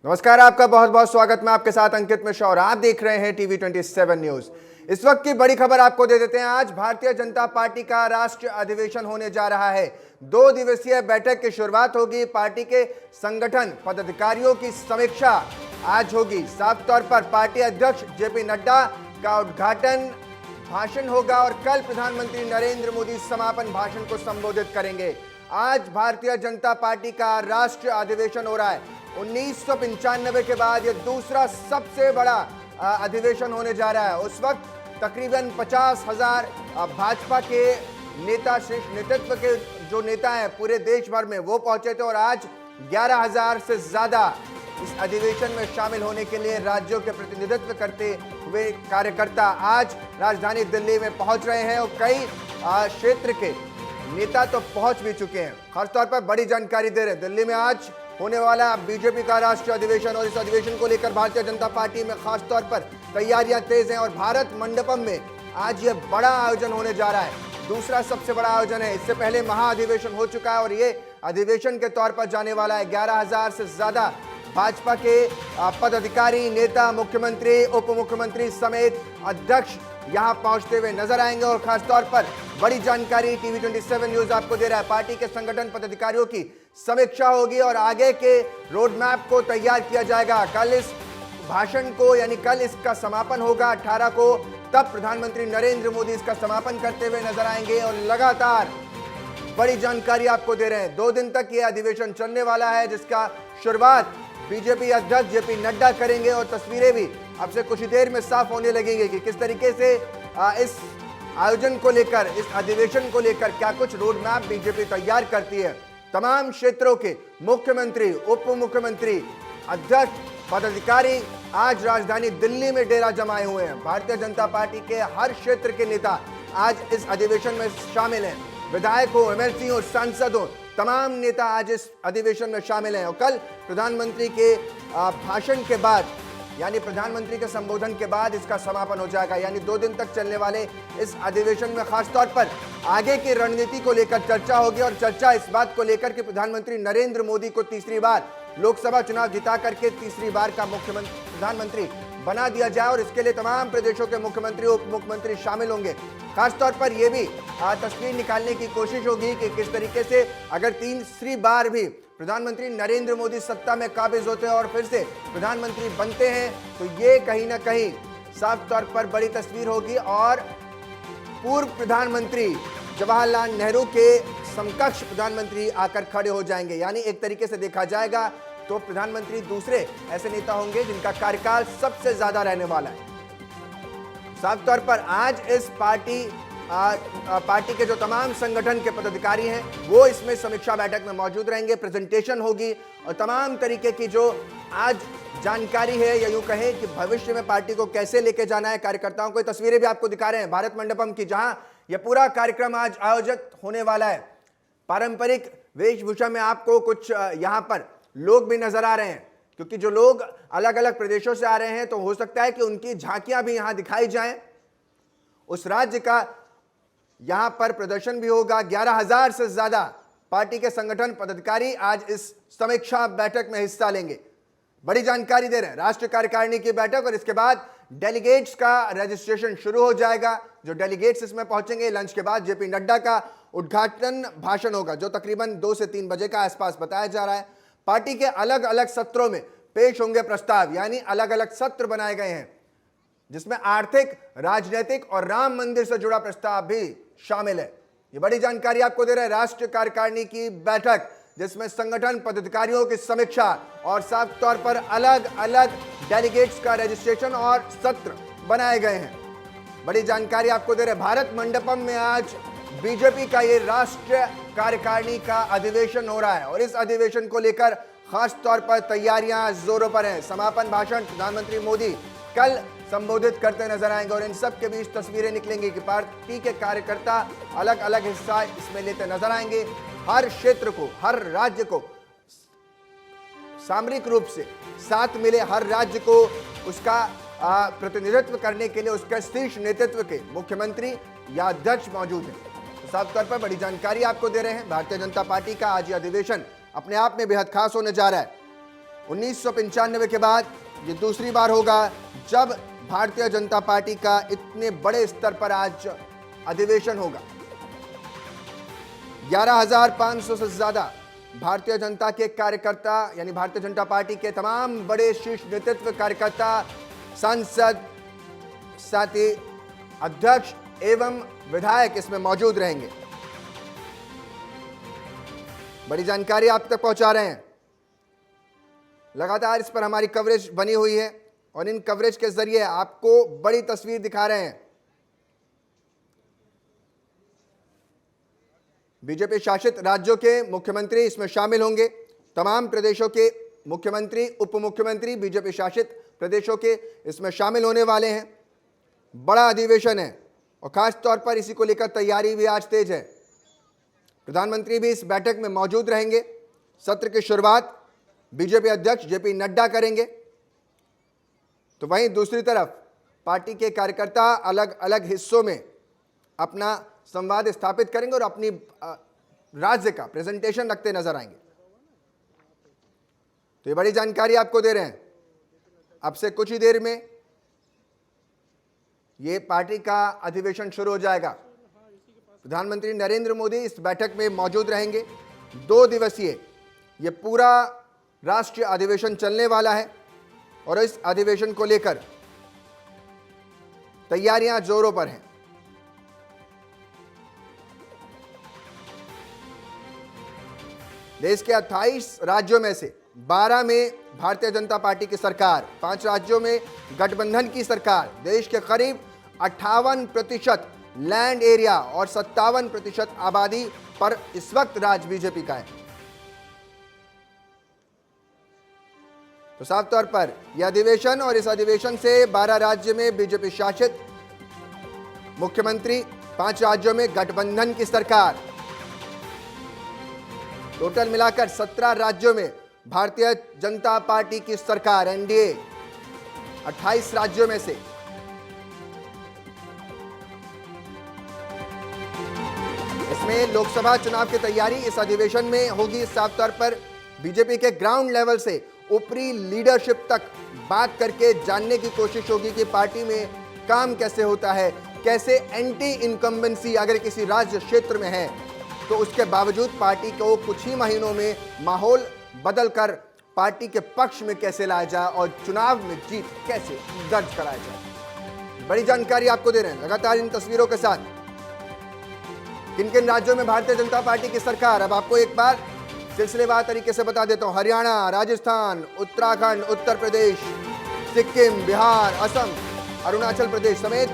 नमस्कार, आपका बहुत बहुत स्वागत। मैं आपके साथ अंकित मिश्रा और आप देख रहे हैं टीवी 27 न्यूज। इस वक्त की बड़ी खबर आपको दे देते हैं। आज भारतीय जनता पार्टी का राष्ट्रीय अधिवेशन होने जा रहा है। 2 दिवसीय बैठक की शुरुआत होगी। पार्टी के संगठन पदाधिकारियों की समीक्षा आज होगी। साफ तौर पर पार्टी अध्यक्ष जेपी नड्डा का उद्घाटन भाषण होगा और कल प्रधानमंत्री नरेंद्र मोदी समापन भाषण को संबोधित करेंगे। आज भारतीय जनता पार्टी का राष्ट्रीय अधिवेशन हो रहा है। 1995 के बाद यह दूसरा सबसे बड़ा अधिवेशन होने जा रहा है। उस वक्त तकरीबन 50,000 भाजपा के नेता, शीर्ष नेतृत्व के जो नेता हैं पूरे देश भर में, वो पहुंचे थे और आज 11,000 से ज्यादा इस अधिवेशन में शामिल होने के लिए राज्यों के प्रतिनिधित्व करते हुए कार्यकर्ता आज राजधानी दिल्ली में पहुंच रहे हैं और कई क्षेत्र के नेता तो पहुंच भी चुके हैं। खासतौर पर बड़ी जानकारी दे रहे हैं, दिल्ली में आज होने वाला बीजेपी का राष्ट्रीय अधिवेशन और इस अधिवेशन को लेकर भारतीय जनता पार्टी में खासतौर पर तैयारियां तेज हैं और भारत मंडपम में आज यह बड़ा आयोजन होने जा रहा है। दूसरा सबसे बड़ा आयोजन है। इससे पहले महाअधिवेशन हो चुका है और ये अधिवेशन के तौर पर जाने वाला है। 11,000 से ज्यादा भाजपा के पदाधिकारी, नेता, मुख्यमंत्री, उप मुख्यमंत्री समेत अध्यक्ष यहां पहुंचते हुए नजर आएंगे और खासतौर पर बड़ी जानकारी टीवी 27 न्यूज आपको दे रहा है। पार्टी के संगठन पदाधिकारियों की समीक्षा होगी और आगे के रोड मैप को तैयार किया जाएगा। कल इस भाषण को, यानी कल इसका समापन होगा 18 को, तब प्रधानमंत्री नरेंद्र मोदी इसका समापन करते हुए नजर आएंगे और लगातार बड़ी जानकारी आपको दे रहे हैं। 2 दिन तक यह अधिवेशन चलने वाला है, जिसका शुरुआत बीजेपी अध्यक्ष जेपी नड्डा करेंगे और तस्वीरें भी अब से कुछ ही देर में साफ होने लगेंगी कि किस तरीके से इस आयोजन को लेकर, इस अधिवेशन को लेकर क्या कुछ रोड मैप बीजेपी तैयार करती है। तमाम क्षेत्रों के मुख्यमंत्री, उप मुख्यमंत्री, अध्यक्ष, पदाधिकारी आज राजधानी दिल्ली में डेरा जमाए हुए हैं। भारतीय जनता पार्टी के हर क्षेत्र के नेता आज इस अधिवेशन में शामिल हैं। विधायक हो, एमएलसी हो, सांसद हो, तमाम नेता आज इस अधिवेशन में शामिल हैं और कल प्रधानमंत्री के भाषण के बाद, यानी प्रधानमंत्री के संबोधन के बाद इसका समापन हो जाएगा। यानी 2 दिन तक चलने वाले इस अधिवेशन में खासतौर पर आगे की रणनीति को लेकर चर्चा होगी और चर्चा इस बात को लेकर कि प्रधानमंत्री नरेंद्र मोदी को तीसरी बार लोकसभा चुनाव जिता करके तीसरी बार का प्रधानमंत्री बना दिया जाए और इसके लिए तमाम प्रदेशों के मुख्यमंत्री, उप मुख्यमंत्री शामिल होंगे। खासतौर पर यह भी तस्वीर निकालने की कोशिश होगी कि किस तरीके से अगर तीसरी बार भी प्रधानमंत्री नरेंद्र मोदी सत्ता में काबिज होते हैं और फिर से प्रधानमंत्री बनते हैं तो ये कहीं ना कहीं साफ तौर पर बड़ी तस्वीर होगी और पूर्व प्रधानमंत्री जवाहरलाल नेहरू के समकक्ष प्रधानमंत्री आकर खड़े हो जाएंगे। यानी एक तरीके से देखा जाएगा तो प्रधानमंत्री दूसरे ऐसे नेता होंगे जिनका कार्यकाल सबसे ज्यादा रहने वाला है। साफ तौर पर आज इस पार्टी के जो तमाम संगठन के पदाधिकारी हैं वो इसमें समीक्षा बैठक में मौजूद रहेंगे। प्रेजेंटेशन होगी और तमाम तरीके की जो आज जानकारी है, या यूं कहें कि भविष्य में पार्टी को कैसे लेके जाना है कार्यकर्ताओं को, तस्वीरें भी आपको दिखा रहे हैं भारत मंडपम की, जहां यह पूरा कार्यक्रम आज आयोजित होने वाला है। पारंपरिक वेशभूषा में आपको कुछ यहां पर लोग भी नजर आ रहे हैं, क्योंकि जो लोग अलग अलग प्रदेशों से आ रहे हैं तो हो सकता है कि उनकी झांकियां भी यहां दिखाई जाएं। उस राज्य का यहां पर प्रदर्शन भी होगा। 11,000 से ज्यादा पार्टी के संगठन पदाधिकारी आज इस समीक्षा बैठक में हिस्सा लेंगे। बड़ी जानकारी दे रहे हैं, राष्ट्रीय कार्यकारिणी की बैठक और इसके बाद डेलीगेट्स का रजिस्ट्रेशन शुरू हो जाएगा। जो डेलीगेट्स इसमें पहुंचेंगे, लंच के बाद जेपी नड्डा का उद्घाटन भाषण होगा जो तकरीबन 2 से 3 बजे का आसपास बताया जा रहा है। पार्टी के अलग अलग सत्रों में पेश होंगे प्रस्ताव, यानी अलग अलग सत्र बनाए गए हैं जिसमें आर्थिक, राजनीतिक और राम मंदिर से जुड़ा प्रस्ताव भी शामिल है। ये बड़ी जानकारी आपको दे रहे हैं राष्ट्रीय कार्यकारिणी की बैठक, जिसमें संगठन पदाधिकारियों की समीक्षा और साफ तौर पर अलग अलग डेलीगेट्स का रजिस्ट्रेशन और सत्र बनाए गए हैं। बड़ी जानकारी आपको दे रहे हैं भारत मंडपम में आज बीजेपी का ये राष्ट्रीय कार्यकारिणी का अधिवेशन हो रहा है और इस अधिवेशन को लेकर खास तौर पर तैयारियां जोरों पर हैं। समापन भाषण प्रधानमंत्री मोदी कल संबोधित करते नजर आएंगे और इन सब के बीच तस्वीरें निकलेंगी कि पार्टी के कार्यकर्ता अलग अलग हिस्सा इसमें लेते नजर आएंगे। हर क्षेत्र को, हर राज्य को सामरिक रूप से साथ मिले, हर राज्य को उसका प्रतिनिधित्व करने के लिए उसका शीर्ष नेतृत्व के मुख्यमंत्री या अध्यक्ष मौजूद हैं। तो साफ तौर पर बड़ी जानकारी आपको दे रहे हैं। भारतीय जनता पार्टी का आज ये अधिवेशन अपने आप में बेहद खास होने जा रहा है। 1995 के बाद ये दूसरी बार होगा जब भारतीय जनता पार्टी का इतने बड़े स्तर पर आज अधिवेशन होगा। 11,500 से ज्यादा भारतीय जनता के कार्यकर्ता यानी भारतीय जनता पार्टी के तमाम बड़े शीर्ष नेतृत्व कार्यकर्ता, सांसद, साथ ही अध्यक्ष एवं विधायक इसमें मौजूद रहेंगे। बड़ी जानकारी आप तक पहुंचा रहे हैं। लगातार इस पर हमारी कवरेज बनी हुई है और इन कवरेज के जरिए आपको बड़ी तस्वीर दिखा रहे हैं। बीजेपी शासित राज्यों के मुख्यमंत्री इसमें शामिल होंगे। तमाम प्रदेशों के मुख्यमंत्री, उप मुख्यमंत्री बीजेपी शासित प्रदेशों के इसमें शामिल होने वाले हैं। बड़ा अधिवेशन है और खास तौर पर इसी को लेकर तैयारी भी आज तेज है। प्रधानमंत्री भी इस बैठक में मौजूद रहेंगे। सत्र की शुरुआत बीजेपी अध्यक्ष जेपी नड्डा करेंगे, तो वहीं दूसरी तरफ पार्टी के कार्यकर्ता अलग अलग हिस्सों में अपना संवाद स्थापित करेंगे और अपनी राज्य का प्रेजेंटेशन रखते नजर आएंगे। तो ये बड़ी जानकारी आपको दे रहे हैं। अब से कुछ ही देर में ये पार्टी का अधिवेशन शुरू हो जाएगा। प्रधानमंत्री नरेंद्र मोदी इस बैठक में मौजूद रहेंगे। 2 दिवसीय ये पूरा राष्ट्रीय अधिवेशन चलने वाला है और इस अधिवेशन को लेकर तैयारियां जोरों पर हैं। देश के 28 राज्यों में से 12 में भारतीय जनता पार्टी की सरकार, 5 राज्यों में गठबंधन की सरकार, देश के करीब 58% लैंड एरिया और 57% आबादी पर इस वक्त राज बीजेपी का है। तो साफ तौर पर यह अधिवेशन और इस अधिवेशन से 12 राज्य में बीजेपी शासित मुख्यमंत्री, 5 राज्यों में गठबंधन की सरकार, टोटल मिलाकर 17 राज्यों में भारतीय जनता पार्टी की सरकार एनडीए, 28 राज्यों में से। इसमें लोकसभा चुनाव की तैयारी इस अधिवेशन में होगी। साफ तौर पर बीजेपी के ग्राउंड लेवल से ऊपरी लीडरशिप तक बात करके जानने की कोशिश होगी कि पार्टी में काम कैसे होता है, कैसे एंटी इनकम्बेंसी अगर किसी राज्य क्षेत्र में है तो उसके बावजूद पार्टी को कुछ ही महीनों में माहौल बदलकर पार्टी के पक्ष में कैसे लाया जाए और चुनाव में जीत कैसे दर्ज कराया जाए। बड़ी जानकारी आपको दे रहे हैं लगातार इन तस्वीरों के साथ। किन किन राज्यों में भारतीय जनता पार्टी की सरकार, अब आपको एक बार सिलसिलेवार तरीके से बता देता हूं। हरियाणा, राजस्थान, उत्तराखंड, उत्तर प्रदेश, सिक्किम, बिहार, असम, अरुणाचल प्रदेश समेत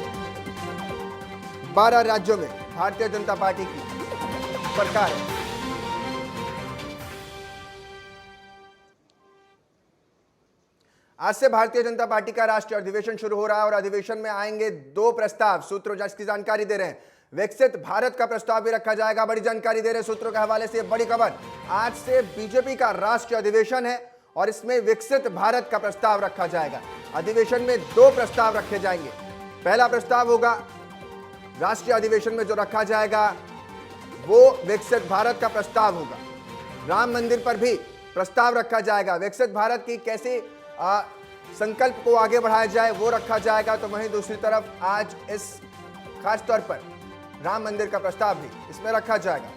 12 राज्यों में भारतीय जनता पार्टी की सरकार है। आज से भारतीय जनता पार्टी का राष्ट्रीय अधिवेशन शुरू हो रहा है और अधिवेशन में आएंगे 2 प्रस्ताव। सूत्रों जिसकी जानकारी दे रहे हैं, विकसित भारत का प्रस्ताव भी रखा जाएगा। बड़ी जानकारी दे रहे हैं सूत्रों के हवाले से बड़ी खबर। आज से बीजेपी का राष्ट्रीय अधिवेशन है और इसमें विकसित भारत का प्रस्ताव रखा जाएगा। अधिवेशन में 2 प्रस्ताव रखे जाएंगे। पहला प्रस्ताव होगा राष्ट्रीय अधिवेशन में जो रखा जाएगा वो विकसित भारत का प्रस्ताव होगा। राम मंदिर पर भी प्रस्ताव रखा जाएगा। विकसित भारत की कैसे संकल्प को आगे बढ़ाया जाए वो रखा जाएगा। तो वहीं दूसरी तरफ आज इस खास तौर पर राम मंदिर का प्रस्ताव भी इसमें रखा जाएगा।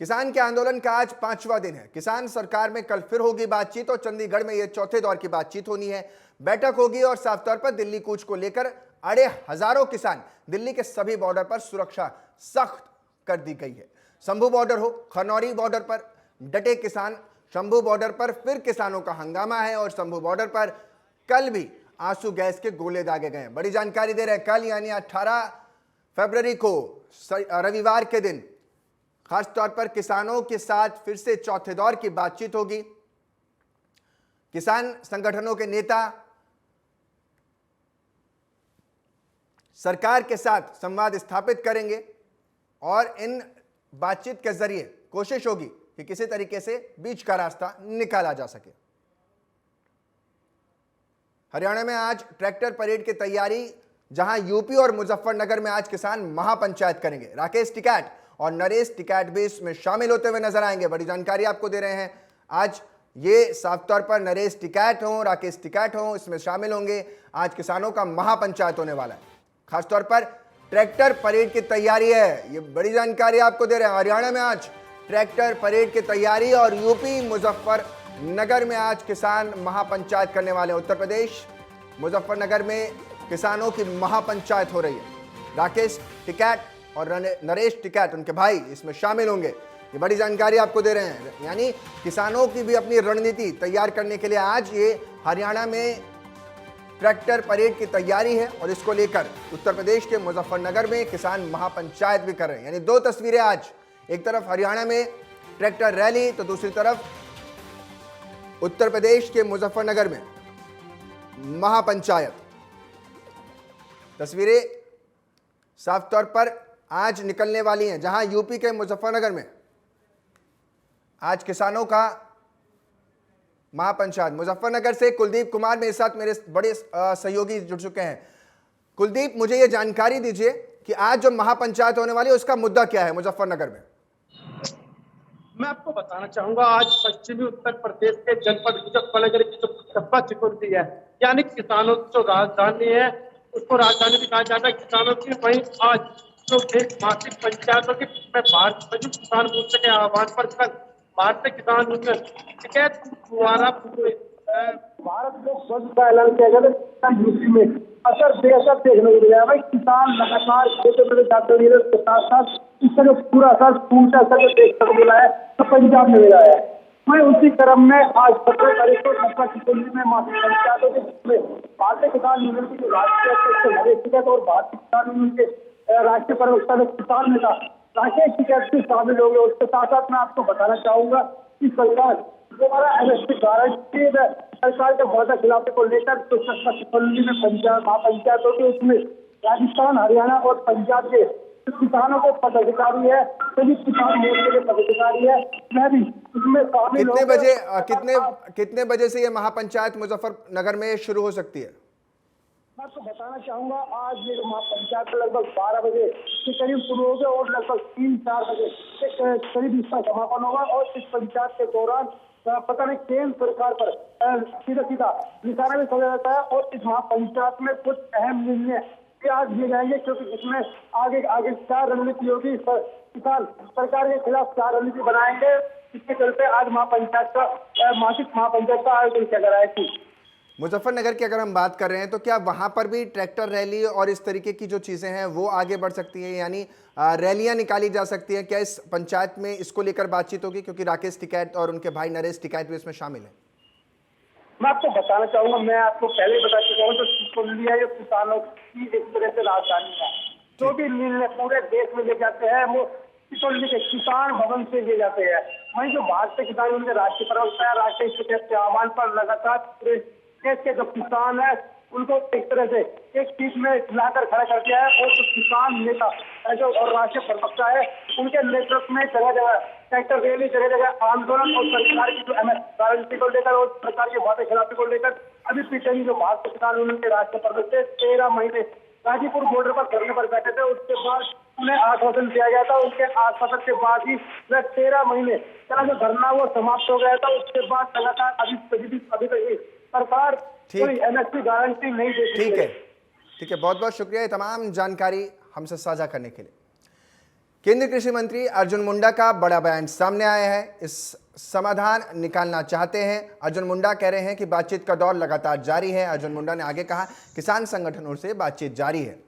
किसान के आंदोलन का आज 5वां दिन है। किसान सरकार में कल फिर होगी बातचीत और चंडीगढ़ में यह चौथे दौर की बातचीत होनी है। बैठक होगी और साफ तौर पर दिल्ली कूच को लेकर अड़े हजारों किसान दिल्ली के सभी बॉर्डर पर सुरक्षा सख्त कर दी गई है। शंभू बॉर्डर हो, खनौरी बॉर्डर पर डटे किसान। शंभू बॉर्डर पर फिर किसानों का हंगामा है और शंभू बॉर्डर पर कल भी आंसू गैस के गोले दागे गए। बड़ी जानकारी दे रहे हैं, कल यानी 18 फरवरी को रविवार के दिन खास तौर पर किसानों के साथ फिर से चौथे दौर की बातचीत होगी। किसान संगठनों के नेता सरकार के साथ संवाद स्थापित करेंगे और इन बातचीत के जरिए कोशिश होगी कि किसी तरीके से बीच का रास्ता निकाला जा सके। हरियाणा में आज ट्रैक्टर परेड की तैयारी, जहां यूपी और मुजफ्फरनगर में आज किसान महापंचायत करेंगे। राकेश टिकैत और नरेश टिकैत भी इसमें शामिल होते हुए नजर आएंगे। बड़ी जानकारी आपको दे रहे हैं आज, ये साफ तौर पर नरेश टिकैत हो, राकेश टिकैत हो, इसमें शामिल होंगे। आज किसानों का महापंचायत होने वाला है, खासतौर पर ट्रैक्टर परेड की तैयारी है, ये बड़ी जानकारी आपको दे रहे हैं। हरियाणा में आज ट्रैक्टर परेड की तैयारी और यूपी मुजफ्फरनगर में आज किसान महापंचायत करने वाले हैं। उत्तर प्रदेश मुजफ्फरनगर में किसानों की महापंचायत हो रही है। राकेश टिकैत और नरेश टिकैत, उनके भाई, इसमें शामिल होंगे। ये बड़ी जानकारी आपको दे रहे हैं, यानी किसानों की भी अपनी रणनीति तैयार करने के लिए आज ये हरियाणा में ट्रैक्टर परेड की तैयारी है और इसको लेकर उत्तर प्रदेश के मुजफ्फरनगर में किसान महापंचायत भी कर रहे हैं। यानी दो तस्वीरें आज, एक तरफ हरियाणा में ट्रैक्टर रैली तो दूसरी तरफ उत्तर प्रदेश के मुजफ्फरनगर में महापंचायत। तस्वीरें साफ तौर पर आज निकलने वाली हैं, जहां यूपी के मुजफ्फरनगर में आज किसानों का महापंचायत। मुजफ्फरनगर से कुलदीप कुमार मेरे साथ, मेरे बड़े सहयोगी जुड़ चुके हैं। कुलदीप, मुझे ये जानकारी दीजिए कि आज जो महापंचायत होने वाली है उसका मुद्दा क्या है मुजफ्फरनगर में? मैं आपको बताना चाहूंगा, आज पश्चिमी उत्तर प्रदेश के जनपद मुजफ्फरनगर की जो कस्बा चिकुर्ती है, यानी किसानों की जो राजधानी है, उसको राजधानी भी कहा जाता है किसानों की। वहीं आज जो एक मासिक पंचायतों के भारत संयुक्त किसान मोर्चा के आह्वान पर कल भारतीय किसान यूनियन टिकैत द्वारा भारत में स्वच्छ का ऐलान किया गया था। यूपी में असर बेअसर देखने को मिला है। भाई किसान लगातार खेतों में जाते हुए के साथ साथ इसका जो पूरा असर टूटा असर जो देखने को मिला है तो पंजाब में मिला है। मैं उसी क्रम में आज 15 तारीख को कस्बा चिकुर्ती में मासिक पंचायतों के जिसमें भारतीय किसान यूनियन की जो राष्ट्रीय अध्यक्ष नरेश टिकैत और भारतीय किसान यूनियन के राष्ट्रीय प्रवक्ता किसान नेता राकेश टिकैत भी शामिल होंगे। उसके साथ साथ मैं आपको बताना चाहूंगा कि सरकार दोबारा एमएसपी गारंटी सरकार के वादा खिलाफी को लेकर तो कस्बा चिकुर्ती में पंचायत महापंचायत होगी। उसमें राजस्थान, हरियाणा और पंजाब के किसानों के पदाधिकारी है, सभी किसान मोर्चे के पदाधिकारी है, मैं भी उसमें शामिल। कितने बजे से ये महापंचायत मुजफ्फरनगर में शुरू हो सकती है? मैं आपको बताना चाहूंगा, आज ये महापंचायत लगभग 12 बजे के करीब शुरू होगा और लगभग 3-4 बजे के करीब इसका समापन होगा। और इस पंचायत के दौरान पता नहीं केंद्र सरकार पर सीधा निशाना भी समझा जाता है। और इस महापंचायत में कुछ अहम निर्णय आज लिए जाएंगे, क्योंकि इसमें आगे क्या रणनीति होगी, किसान सरकार के खिलाफ क्या रणनीति बनाएंगे, इसके चलते आज महापंचायत का मासिक महापंचायत का आयोजन किया जा रहा है। मुजफ्फरनगर की अगर हम बात कर रहे हैं तो क्या वहां पर भी ट्रैक्टर रैली और इस तरीके की जो चीजें हैं वो आगे बढ़ सकती हैं, यानी रैलियां निकाली जा सकती हैं? क्या इस पंचायत में इसको लेकर बातचीत होगी, क्योंकि राकेश टिकैत और उनके भाई नरेश टिकैत भी इसमें शामिल है? मैं आपको बताना चाहूंगा, मैं आपको पहले ही बता चुका हूँ, जो चिकुर्ती है ये किसानों की एक तरह से राजधानी है। जो भी निर्णय पूरे देश में ले जाते हैं वो चिकुर्ती के किसान भवन से ले जाते हैं। वहीं जो भारतीय किसान यूनियन के राष्ट्रीय प्रवक्ता है राकेश टिकैत के आह्वान पर लगातार पूरे देश के जो किसान है उनको एक तरह से एक चीज में लाकर खड़ा कर दिया है। और जो किसान नेता जो और राष्ट्रीय प्रवक्ता है उनके नेतृत्व में जगह जगह ट्रैक्टर रैली, जगह जगह आंदोलन और सरकार की जो गारंटी को लेकर और सरकार के वादे खिलाफी को लेकर अभी पीछे जो भारतीय किसान यूनियन के राष्ट्रीय प्रवक्ता 13 महीने गाजीपुर बॉर्डर पर धरने पर बैठे थे। उसके बाद उन्हें आश्वासन दिया गया था। उनके आश्वासन के बाद ही वह 13 महीने का जो धरना वो समाप्त हो गया था। उसके बाद लगातार अभी तक सरकार कोई एमएसपी गारंटी नहीं देती। ठीक है, बहुत बहुत शुक्रिया ये तमाम जानकारी हमसे साझा करने के लिए। केंद्रीय कृषि मंत्री अर्जुन मुंडा का बड़ा बयान सामने आया है, इस समाधान निकालना चाहते हैं। अर्जुन मुंडा कह रहे हैं कि बातचीत का दौर लगातार जारी है। अर्जुन मुंडा ने आगे कहा, किसान संगठनों से बातचीत जारी है,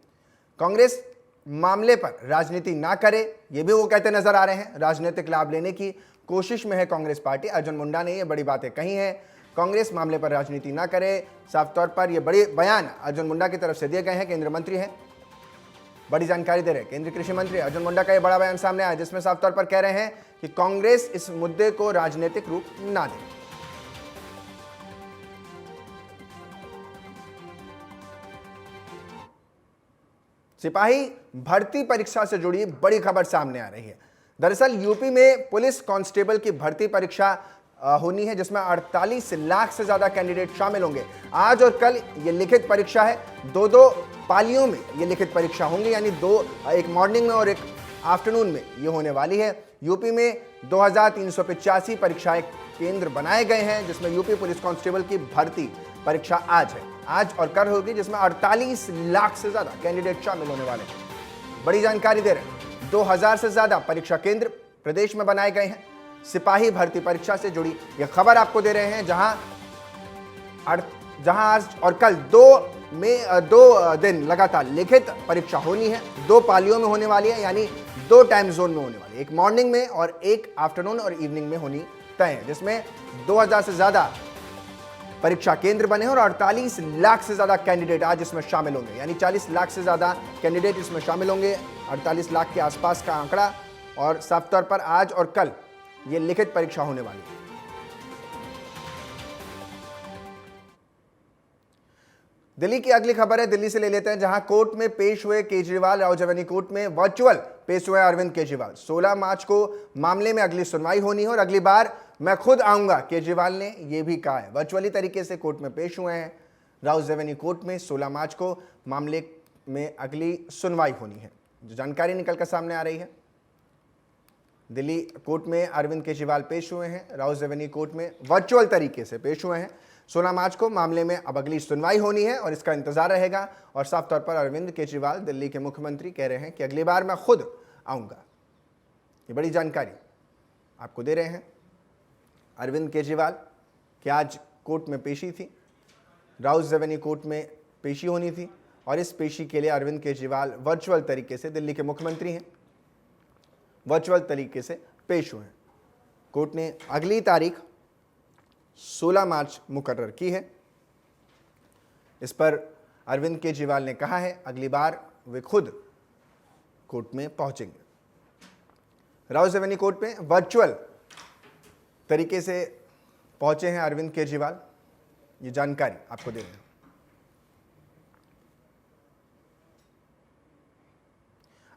कांग्रेस मामले पर राजनीति ना करे, ये भी वो कहते नजर आ रहे हैं। राजनीतिक लाभ लेने की कोशिश में है कांग्रेस पार्टी। अर्जुन मुंडा ने ये बड़ी बातें कही हैं, कांग्रेस मामले पर राजनीति ना करे। साफ तौर पर ये बड़े बयान अर्जुन मुंडा की तरफ से दिए गए हैं। केंद्रीय मंत्री हैं, बड़ी जानकारी दे रहे हैं केंद्रीय कृषि मंत्री अर्जुन मुंडा का ये बड़ा बयान सामने आया, जिसमें साफ तौर पर कह रहे हैं कि कांग्रेस इस मुद्दे को राजनीतिक रूप ना दे। सिपाही भर्ती परीक्षा से जुड़ी बड़ी खबर सामने आ रही है। दरअसल यूपी में पुलिस कांस्टेबल की भर्ती परीक्षा होनी है, जिसमें 48 लाख से ज्यादा कैंडिडेट शामिल होंगे। आज और कल ये लिखित परीक्षा है, दो पालियों में ये लिखित परीक्षा होंगी, यानी एक मॉर्निंग में और एक आफ्टरनून में ये होने वाली है। यूपी में 2385 परीक्षाएं केंद्र बनाए गए हैं, जिसमें यूपी पुलिस कांस्टेबल की भर्ती परीक्षा आज और कल होगी, जिसमें 48 लाख से ज्यादा कैंडिडेट शामिल होने वाले हैं। बड़ी जानकारी दे रहे हैं, 2000 से ज्यादा परीक्षा केंद्र प्रदेश में बनाए गए हैं। सिपाही भर्ती परीक्षा से जुड़ी यह खबर आपको दे रहे हैं, जहां आज और कल 2 दिन लगातार लिखित परीक्षा होनी है। 2 पालियों में होने वाली है, यानी 2 टाइम जोन में होने वाली है, एक मॉर्निंग में और एक आफ्टरनून और इवनिंग में होनी तय है, जिसमें 2000 से ज्यादा परीक्षा केंद्र बने हैं और 48 लाख से ज्यादा कैंडिडेट आज इसमें शामिल होंगे, यानी 40 लाख से ज्यादा कैंडिडेट इसमें शामिल होंगे। 48 लाख के आसपास का आंकड़ा, और साफ तौर पर आज और कल ये लिखित परीक्षा होने वाली है। दिल्ली की अगली खबर है, दिल्ली से ले लेते हैं, जहां कोर्ट में पेश हुए केजरीवाल। राउजवेनी कोर्ट में वर्चुअल पेश हुए अरविंद केजरीवाल। 16 मार्च को मामले में अगली सुनवाई होनी है और अगली बार मैं खुद आऊंगा, केजरीवाल ने यह भी कहा है। वर्चुअली तरीके से कोर्ट में पेश हुए हैं राउजवेनी कोर्ट में। 16 मार्च को मामले में अगली सुनवाई होनी है, जो जानकारी निकलकर सामने आ रही है। दिल्ली कोर्ट में अरविंद केजरीवाल पेश हुए हैं, राउजवेनी कोर्ट में वर्चुअल तरीके से पेश हुए हैं। 16 मार्च को मामले में अब अगली सुनवाई होनी है और इसका इंतजार रहेगा। और साफ तौर पर अरविंद केजरीवाल, दिल्ली के मुख्यमंत्री, कह रहे हैं कि अगली बार मैं खुद आऊंगा। ये बड़ी जानकारी आपको दे रहे हैं। अरविंद केजरीवाल की आज कोर्ट में पेशी थी, राउजवेनी कोर्ट में पेशी होनी थी, और इस पेशी के लिए अरविंद केजरीवाल वर्चुअल तरीके से, दिल्ली के मुख्यमंत्री हैं, वर्चुअल तरीके से पेश हुए हैं। कोर्ट ने अगली तारीख 16 मार्च मुकर्रर की है। इस पर अरविंद केजरीवाल ने कहा है अगली बार वे खुद कोर्ट में पहुंचेंगे। राउजवेनी कोर्ट में वर्चुअल तरीके से पहुंचे हैं अरविंद केजरीवाल, ये जानकारी आपको दे रहे हैं।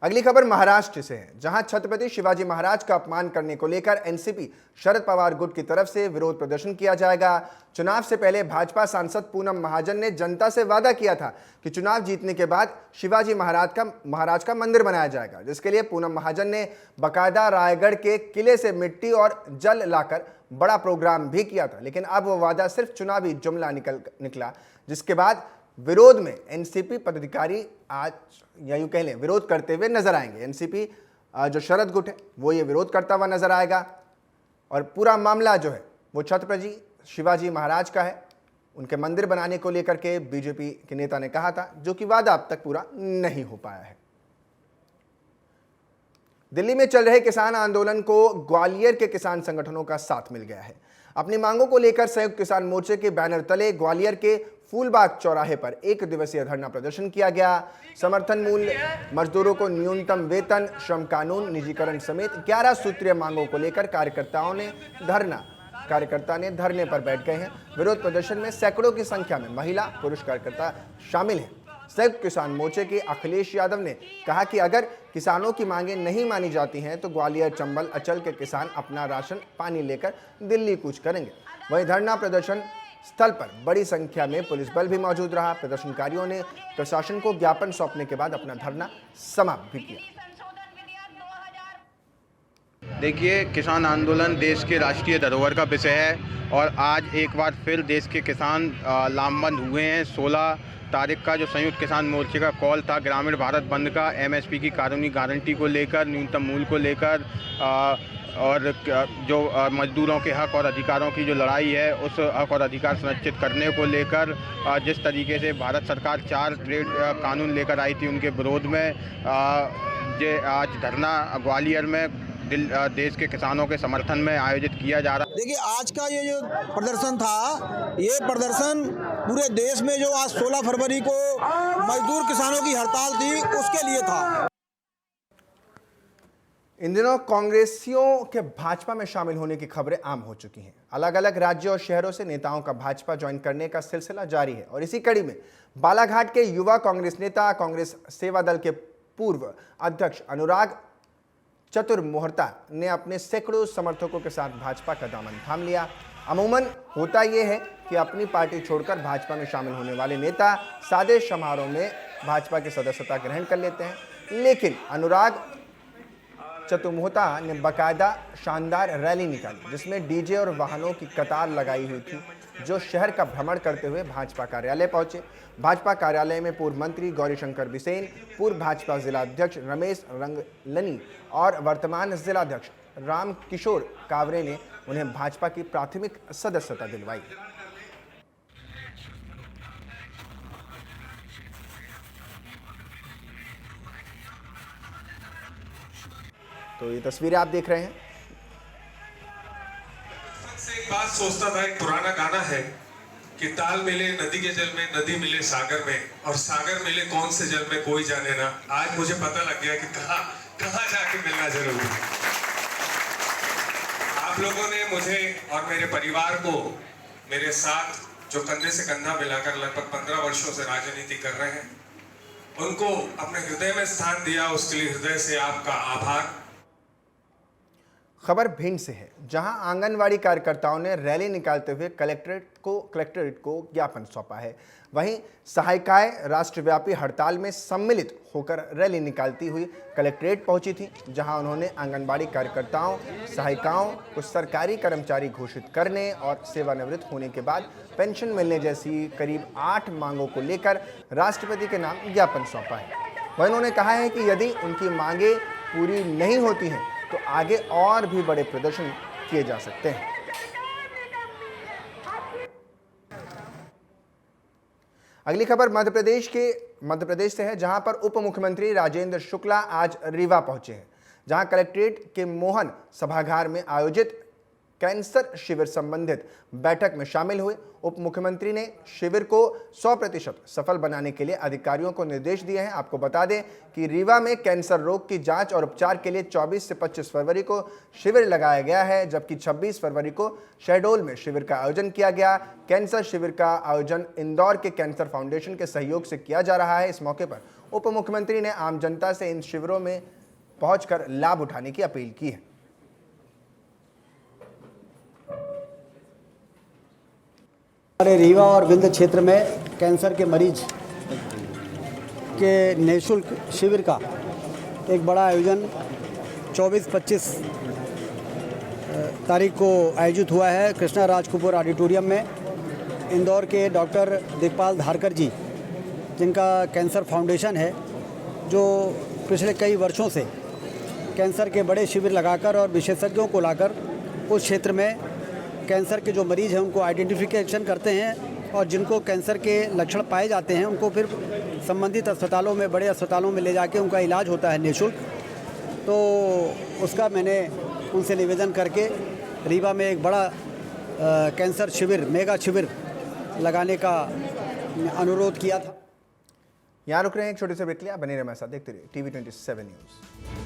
अगली खबर महाराष्ट्र से है, जहां छत्रपति शिवाजी महाराज का अपमान करने को लेकर एनसीपी शरद पवार गुट की तरफ से विरोध प्रदर्शन किया जाएगा। चुनाव से पहले भाजपा सांसद पूनम महाजन ने जनता से वादा किया था कि चुनाव जीतने के बाद शिवाजी महाराज का मंदिर बनाया जाएगा, जिसके लिए पूनम महाजन ने बाकायदा रायगढ़ के किले से मिट्टी और जल लाकर बड़ा प्रोग्राम भी किया था। लेकिन अब वो वादा सिर्फ चुनावी जुमला निकला, जिसके बाद विरोध में एनसीपी पदाधिकारी आज, या यूं कह लें, विरोध करते हुए नजर आएंगे। एनसीपी जो शरद गुट है वो ये विरोध करता हुआ नजर आएगा, और पूरा मामला जो है वो छत्रपति शिवाजी महाराज का है। उनके मंदिर बनाने को लेकर के बीजेपी के नेता ने कहा था, जो कि वादा अब तक पूरा नहीं हो पाया है। दिल्ली में चल रहे किसान आंदोलन को ग्वालियर के किसान संगठनों का साथ मिल गया है। अपनी मांगों को लेकर संयुक्त किसान मोर्चे के बैनर तले ग्वालियर के फूलबाग चौराहे पर 1 दिवसीय धरना प्रदर्शन किया गया। समर्थन मूल्य, मजदूरों को न्यूनतम वेतन, श्रम कानून निजीकरण समेत 11 सूत्रीय मांगों को लेकर कार्यकर्ता ने धरने पर बैठ गए हैं। विरोध प्रदर्शन में सैकड़ों की संख्या में महिला पुरुष कार्यकर्ता शामिल हैं। संयुक्त किसान मोर्चे के अखिलेश यादव ने कहा कि अगर किसानों की मांगें नहीं मानी जाती हैं तो ग्वालियर, चंबल, अचल के किसान अपना राशन पानी लेकर दिल्ली कूच करेंगे। वहीं धरना प्रदर्शन स्थल पर बड़ी संख्या में पुलिस बल भी मौजूद रहा। प्रदर्शनकारियों ने प्रशासन को ज्ञापन सौंपने के बाद अपना धरना समाप्त भी किया। देखिए, किसान आंदोलन देश के राष्ट्रीय धरोहर का विषय है और आज एक बार फिर देश के किसान लामबंद हुए हैं। 16 तारीख का जो संयुक्त किसान मोर्चे का कॉल था ग्रामीण भारत बंद का, एमएसपी की कानूनी गारंटी को लेकर, न्यूनतम मूल्य को लेकर, और जो मजदूरों के हक और अधिकारों की जो लड़ाई है उस हक और अधिकार सुनिश्चित करने को लेकर जिस तरीके से भारत सरकार 4 ट्रेड कानून लेकर आई थी, उनके विरोध में आज धरना ग्वालियर में देश के किसानों के समर्थन में आयोजित किया जा रहा है। देखिए, आज का ये जो प्रदर्शन था, ये प्रदर्शन पूरे देश में जो आज 16 फरवरी को मजदूर किसानों की हड़ताल थी उसके लिए था। इन दिनों कांग्रेसियों के भाजपा में शामिल होने की खबरें आम हो चुकी हैं। अलग अलग राज्यों और शहरों से नेताओं का भाजपा ज्वाइन करने का सिलसिला जारी है और इसी कड़ी में बालाघाट के युवा कांग्रेस नेता, कांग्रेस सेवा दल के पूर्व अध्यक्ष अनुराग चतुर्मोहता ने अपने सैकड़ों समर्थकों के साथ भाजपा का दामन थाम लिया। अमूमन होता यह है कि अपनी पार्टी छोड़कर भाजपा में शामिल होने वाले नेता सादे समारोह में भाजपा की सदस्यता ग्रहण कर लेते हैं, लेकिन अनुराग चतुमोहता ने बाकायदा शानदार रैली निकाली, जिसमें डीजे और वाहनों की कतार लगाई हुई थी, जो शहर का भ्रमण करते हुए भाजपा कार्यालय पहुंचे। भाजपा कार्यालय में पूर्व मंत्री गौरीशंकर बिसेन, पूर्व भाजपा जिलाध्यक्ष रमेश रंगलनी और वर्तमान जिलाध्यक्ष रामकिशोर कावरे ने उन्हें भाजपा की प्राथमिक सदस्यता दिलवाई। तो ये तस्वीरें आप देख रहे हैं। एक बात सोचता था, एक पुराना गाना है कि ताल मिले नदी के जल में, नदी मिले सागर में, और सागर मिले कौन से जल में कोई जाने ना। आज मुझे पता लग गया कि कहाँ जाके मिलना जरूरी है। आप लोगों ने मुझे और मेरे परिवार को मेरे साथ जो कंधे से कंधा मिलाकर लगभग 15 वर्षों से राजनीति कर रहे हैं, उनको अपने हृदय में स्थान दिया, उसके लिए हृदय से आपका आभार। खबर भिंड से है, जहां आंगनवाड़ी कार्यकर्ताओं ने रैली निकालते हुए कलेक्ट्रेट को ज्ञापन सौंपा है। वहीं सहायिकाएं राष्ट्रव्यापी हड़ताल में सम्मिलित होकर रैली निकालती हुई कलेक्ट्रेट पहुंची थी, जहां उन्होंने आंगनवाड़ी कार्यकर्ताओं, सहायिकाओं को सरकारी कर्मचारी घोषित करने और सेवानिवृत्त होने के बाद पेंशन मिलने जैसी करीब 8 मांगों को लेकर राष्ट्रपति के नाम ज्ञापन सौंपा है। वहीं उन्होंने कहा है कि यदि उनकी मांगें पूरी नहीं होती हैं तो आगे और भी बड़े प्रदर्शन किए जा सकते हैं। अगली खबर मध्य प्रदेश से है, जहां पर उप मुख्यमंत्री राजेंद्र शुक्ला आज रीवा पहुंचे हैं, जहां कलेक्ट्रेट के मोहन सभागार में आयोजित कैंसर शिविर संबंधित बैठक में शामिल हुए। उप मुख्यमंत्री ने शिविर को 100% सफल बनाने के लिए अधिकारियों को निर्देश दिए हैं। आपको बता दें कि रीवा में कैंसर रोग की जांच और उपचार के लिए 24 से 25 फरवरी को शिविर लगाया गया है, जबकि 26 फरवरी को शहडोल में शिविर का आयोजन किया गया। कैंसर शिविर का आयोजन इंदौर के कैंसर फाउंडेशन के सहयोग से किया जा रहा है। इस मौके पर उप मुख्यमंत्री ने आम जनता से इन शिविरों में पहुंचकर लाभ उठाने की अपील की है। हमारे रीवा और विंध्य क्षेत्र में कैंसर के मरीज के निःशुल्क शिविर का एक बड़ा आयोजन 24-25 तारीख को आयोजित हुआ है कृष्णा राज कपूर ऑडिटोरियम में। इंदौर के डॉक्टर दिग्पाल धारकर जी, जिनका कैंसर फाउंडेशन है, जो पिछले कई वर्षों से कैंसर के बड़े शिविर लगाकर और विशेषज्ञों को लाकर उस क्षेत्र में कैंसर के जो मरीज़ हैं उनको आइडेंटिफिकेशन करते हैं, और जिनको कैंसर के लक्षण पाए जाते हैं उनको फिर संबंधित अस्पतालों में, बड़े अस्पतालों में ले जाके उनका इलाज होता है निःशुल्क। तो उसका मैंने उनसे निवेदन करके रीवा में एक बड़ा कैंसर शिविर, मेगा शिविर लगाने का अनुरोध किया था। यहाँ रुक रहे हैं एक छोटे से ब्रेक के लिए। बने रहे हमारे साथ, देखते रहिए TV 27 न्यूज़।